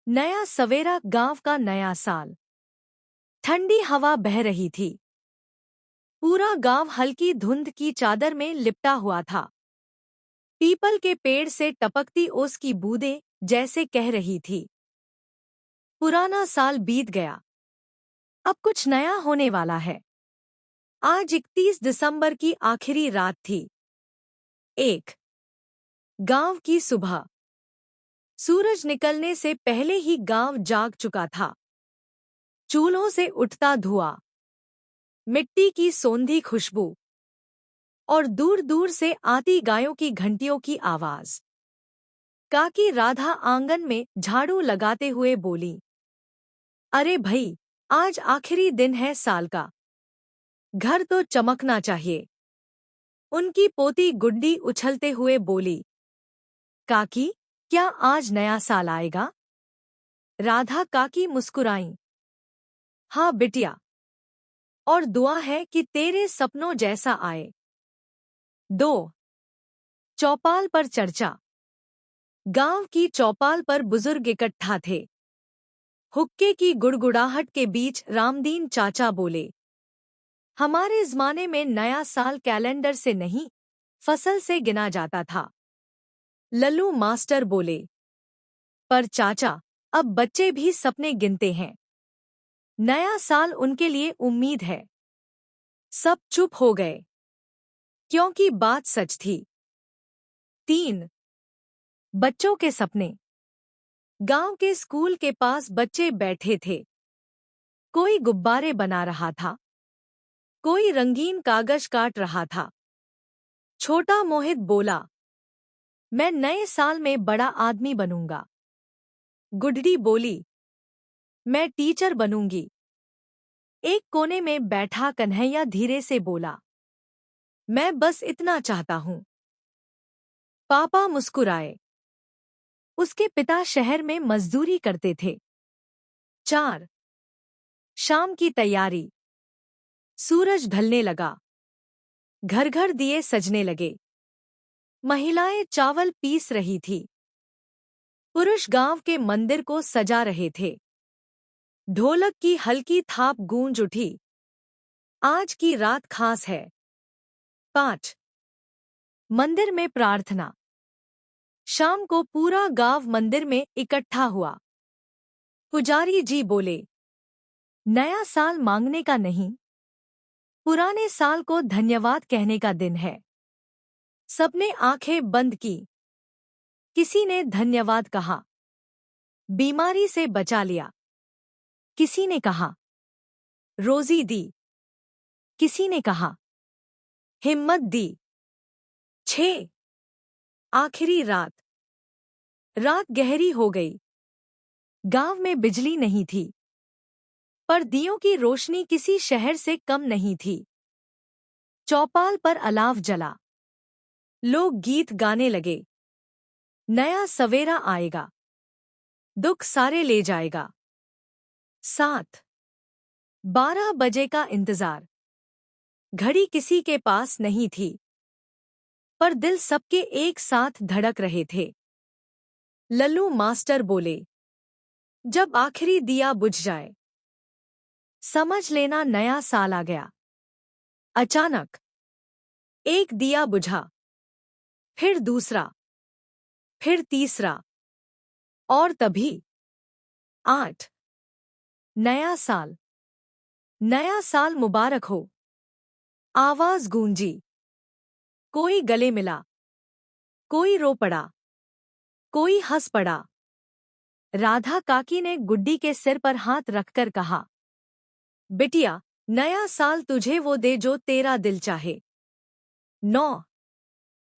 नया सवेरा, गांव का नया साल। ठंडी हवा बह रही थी। पूरा गांव हल्की धुंध की चादर में लिपटा हुआ था। पीपल के पेड़ से टपकती ओस की बूंदें जैसे कह रही थी, पुराना साल बीत गया, अब कुछ नया होने वाला है। आज 31 दिसंबर की आखिरी रात थी। एक गांव की सुबह। सूरज निकलने से पहले ही गांव जाग चुका था। चूल्हों से उठता धुआं, मिट्टी की सोंधी खुशबू और दूर दूर से आती गायों की घंटियों की आवाज। काकी राधा आंगन में झाड़ू लगाते हुए बोली, अरे भई, आज आखिरी दिन है साल का, घर तो चमकना चाहिए। उनकी पोती गुड्डी उछलते हुए बोली, काकी, क्या आज नया साल आएगा? राधा काकी मुस्कुराईं, हाँ बिटिया, और दुआ है कि तेरे सपनों जैसा आए। दो चौपाल पर चर्चा। गांव की चौपाल पर बुजुर्ग इकट्ठा थे। हुक्के की गुड़गुड़ाहट के बीच रामदीन चाचा बोले, हमारे ज़माने में नया साल कैलेंडर से नहीं, फसल से गिना जाता था। लल्लू मास्टर बोले, पर चाचा, अब बच्चे भी सपने गिनते हैं। नया साल उनके लिए उम्मीद है। सब चुप हो गए, क्योंकि बात सच थी। तीन बच्चों के सपने। गांव के स्कूल के पास बच्चे बैठे थे। कोई गुब्बारे बना रहा था, कोई रंगीन कागज काट रहा था। छोटा मोहित बोला, मैं नए साल में बड़ा आदमी बनूंगा। गुड्डी बोली, मैं टीचर बनूंगी। एक कोने में बैठा कन्हैया धीरे से बोला, मैं बस इतना चाहता हूं। पापा मुस्कुराए। उसके पिता शहर में मजदूरी करते थे। 4 शाम की तैयारी। सूरज ढलने लगा। घर घर दिए सजने लगे। महिलाएं चावल पीस रही थी। पुरुष गांव के मंदिर को सजा रहे थे। ढोलक की हल्की थाप गूंज उठी, आज की रात खास है। 5 मंदिर में प्रार्थना। शाम को पूरा गांव मंदिर में इकट्ठा हुआ। पुजारी जी बोले, नया साल मांगने का नहीं, पुराने साल को धन्यवाद कहने का दिन है। सबने आंखें बंद की। किसी ने धन्यवाद कहा, बीमारी से बचा लिया। किसी ने कहा, रोजी दी। किसी ने कहा, हिम्मत दी। 6 आखिरी रात। रात गहरी हो गई। गांव में बिजली नहीं थी, पर दियों की रोशनी किसी शहर से कम नहीं थी। चौपाल पर अलाव जला। लोग गीत गाने लगे, नया सवेरा आएगा, दुख सारे ले जाएगा। 7 12 बजे का इंतजार। घड़ी किसी के पास नहीं थी, पर दिल सबके एक साथ धड़क रहे थे। लल्लू मास्टर बोले, जब आखिरी दिया बुझ जाए, समझ लेना नया साल आ गया। अचानक एक दिया बुझा, फिर दूसरा, फिर तीसरा, और तभी 8 नया साल। नया साल मुबारक हो। आवाज गूंजी। कोई गले मिला, कोई रो पड़ा, कोई हंस पड़ा। राधा काकी ने गुड्डी के सिर पर हाथ रखकर कहा, बिटिया, नया साल तुझे वो दे जो तेरा दिल चाहे। 9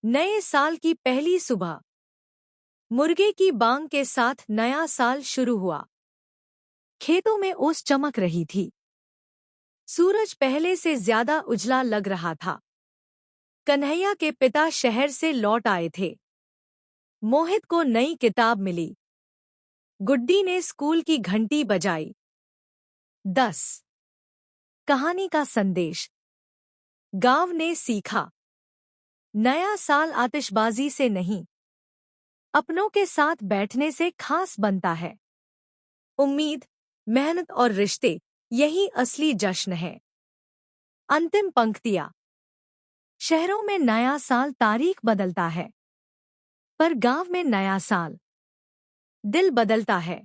नए साल की पहली सुबह। मुर्गे की बांग के साथ नया साल शुरू हुआ। खेतों में ओस चमक रही थी। सूरज पहले से ज्यादा उजला लग रहा था। कन्हैया के पिता शहर से लौट आए थे। मोहित को नई किताब मिली। गुड्डी ने स्कूल की घंटी बजाई। 10 कहानी का संदेश। गांव ने सीखा, नया साल आतिशबाजी से नहीं, अपनों के साथ बैठने से खास बनता है। उम्मीद, मेहनत और रिश्ते, यही असली जश्न है। अंतिम पंक्तियाँ। शहरों में नया साल तारीख बदलता है, पर गांव में नया साल दिल बदलता है।